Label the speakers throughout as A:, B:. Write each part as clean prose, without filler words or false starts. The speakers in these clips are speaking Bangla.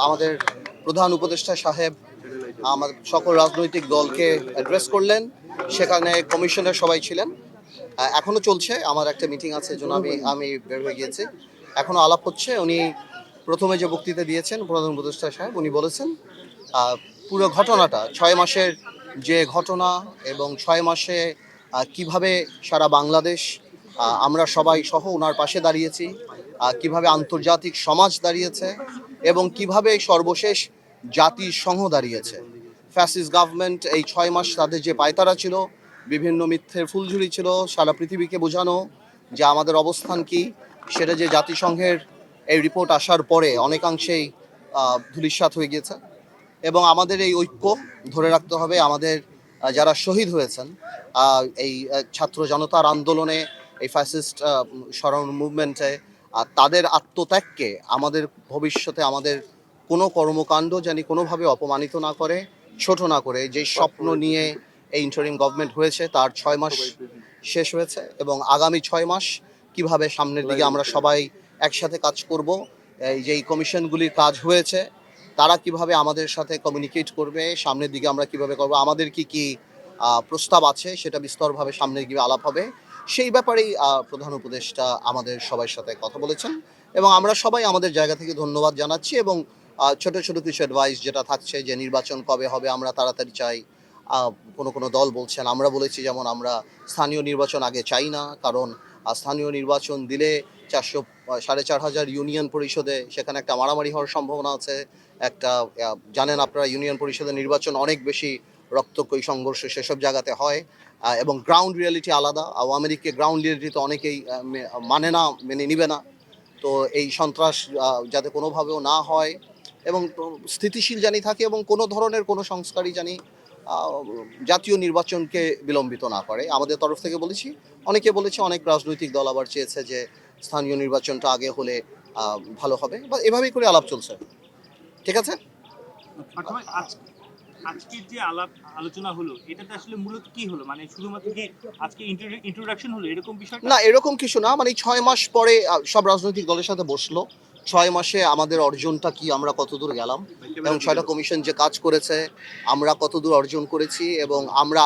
A: আমাদের প্রধান উপদেষ্টা সাহেব আমাদের সকল রাজনৈতিক দলকে অ্যাড্রেস করলেন। সেখানে কমিশনের সবাই ছিলেন। এখনো চলছে, আমার একটা মিটিং আছে, জন্য আমি বের হয়ে গিয়েছি। এখনো আলাপ হচ্ছে। উনি প্রথমে যে বক্তৃতা দিয়েছেন প্রধান উপদেষ্টা সাহেব, উনি বলেছেন পুরো ঘটনাটা 6 মাসের যে ঘটনা এবং 6 মাসে কিভাবে সারা বাংলাদেশ আমরা সবাই সহ ওনার পাশে দাঁড়িয়েছি, কিভাবে আন্তর্জাতিক সমাজ দাঁড়িয়েছে এবং কিভাবে সর্বশেষ জাতিসংঘ দাঁড়িয়েছে। ফ্যাসিস্ট গভর্নমেন্ট এই 6 মাস তাদের যে পায়তারা ছিল, বিভিন্ন মিথ্যের ফুলঝুরি ছিল, সারা পৃথিবীকে বোঝানো যে আমাদের অবস্থান কি, সেটা যে জাতিসংঘের এই রিপোর্ট আসার পরে অনেকাংশেই ধূলিসাৎ হয়ে গিয়েছে। এবং আমাদের এই ঐক্য ধরে রাখতে হবে। আমাদের যারা শহীদ হয়েছেন এই ছাত্র জনতার আন্দোলনে, এই ফ্যাসিস্ট সরাউন মুভমেন্টে, তাদের আত্মত্যাগকে আমাদের ভবিষ্যতে আমাদের কোনো কর্মকাণ্ড জানি কোনোভাবে অপমানিত না করে, ছোট না করে। যে স্বপ্ন নিয়ে এই ইন্টারিম গভর্নমেন্ট হয়েছে তার 6 মাস শেষ হয়েছে এবং আগামী 6 মাস কিভাবে সামনের দিকে আমরা সবাই একসাথে কাজ করব, এই যে কমিশনগুলির কাজ হয়েছে তারা কিভাবে আমাদের সাথে কমিউনিকেট করবে, সামনের দিকে আমরা কিভাবে করব, আমাদের কি কি প্রস্তাব আছে সেটা বিস্তরভাবে সামনের দিকে আলাপ হবে। সেই ব্যাপারেই প্রধান উপদেষ্টা আমাদের সবার সাথে কথা বলেছেন এবং আমরা সবাই আমাদের জায়গা থেকে ধন্যবাদ জানাচ্ছি। এবং ছোট ছোট কিছু অ্যাডভাইস যেটা থাকছে, যে নির্বাচন কবে হবে আমরা তাড়াতাড়ি চাই। কোনো দল বলছেন, আমরা বলেছি যেমন আমরা স্থানীয় নির্বাচন আগে চাই না, কারণ স্থানীয় নির্বাচন দিলে 4,500 ইউনিয়ন পরিষদে সেখানে একটা মারামারি হওয়ার সম্ভাবনা আছে। একটা জানেন আপনারা, ইউনিয়ন পরিষদের নির্বাচন অনেক বেশি রক্তক্ষয়ী সংঘর্ষ সেসব জায়গাতে হয় এবং গ্রাউন্ড রিয়ালিটি আলাদা। আওয়ামী লীগকে গ্রাউন্ড রিয়ালিটি তো অনেকেই মানে না, মেনে নিবে না। তো এই সন্ত্রাস যাতে কোনোভাবেও না হয় এবং স্থিতিশীল জানি থাকে এবং কোনো ধরনের কোনো সংস্কারই জানি জাতীয় নির্বাচনকে বিলম্বিত না করে। আমাদের তরফ থেকে বলেছি, অনেকে বলেছে, অনেক রাজনৈতিক দল আবার চেয়েছে যে স্থানীয় নির্বাচনটা আগে হলে ভালো হবে। বা এভাবেই করে আলাপ চলছে। ঠিক আছে।
B: আজকের যে আলোচনা হলো, এটাতে আসলে মূলত কি হলো? মানে শুধুমাত্র কি আজকে ইন্ট্রোডাকশন হলো এরকম বিষয়
A: না? এরকম কিছু না। মানে 6 মাস পরে সব রাজনৈতিক দলের সাথে বসলো। 6 মাসে আমাদের অর্জনটা কি, আমরা কতদূর গেলাম এবং 6টা কমিশন যে কাজ করেছে আমরা কতদূর অর্জন করেছি এবং আমরা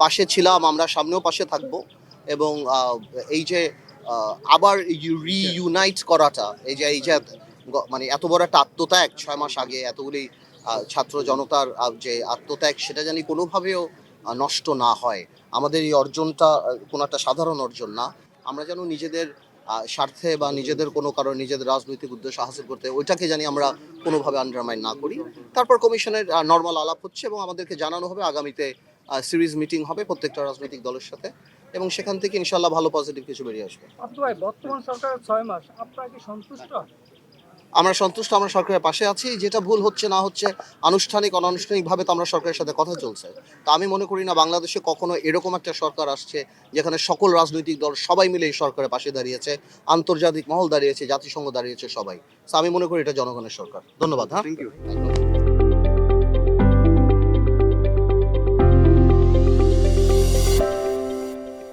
A: পাশে ছিলাম, আমরা সামনেও পাশে থাকব। এবং এই যে আবার রিইউনাইট করাটা, এই যে মানে এত বড় একটা আত্মত্যাগ 6 মাস আগে, এতগুলি ছাত্র জনতার যে আত্মত্যাগ, সেটা জানি কোনোভাবেও নষ্ট না হয়। আমাদের এই অর্জনটা কোনো একটা সাধারণ অর্জন না। আমরা যেন নিজেদের স্বার্থে বা নিজেদের কোনো কারণ নিজেদের রাজনৈতিক উদ্দেশ্য হাসিল করতে, ওইটাকে জানি আমরা কোনোভাবে আন্ডারমাইন না করি। তারপর কমিশনের নর্মাল আলাপ হচ্ছে এবং আমাদেরকে জানানো হবে আগামীতে সিরিজ মিটিং হবে প্রত্যেকটা রাজনৈতিক দলের সাথে এবং সেখান থেকে ইনশাল্লাহ ভালো পজিটিভ কিছু বেরিয়ে আসবে।
C: বর্তমান সরকারের 6 মাস আপনারা কি সন্তুষ্ট?
A: আমরা সন্তুষ্ট, আমরা সরকারের পাশে আছি। যেটা ভুল হচ্ছে না হচ্ছে আনুষ্ঠানিক অনানুষ্ঠানিকভাবে তো আমরা সরকারের সাথে কথা চলছে। তা আমি মনে করি না বাংলাদেশে কখনো এরকম একটা সরকার আসছে যেখানে সকল রাজনৈতিক দল সবাই মিলে এই সরকারের পাশে দাঁড়িয়েছে, আন্তর্জাতিক মহল দাঁড়িয়েছে, জাতিসংঘ দাঁড়িয়েছে, সবাই। তো আমি মনে করি এটা জনগণের সরকার। ধন্যবাদ। হ্যাঁ, থ্যাংক ইউ।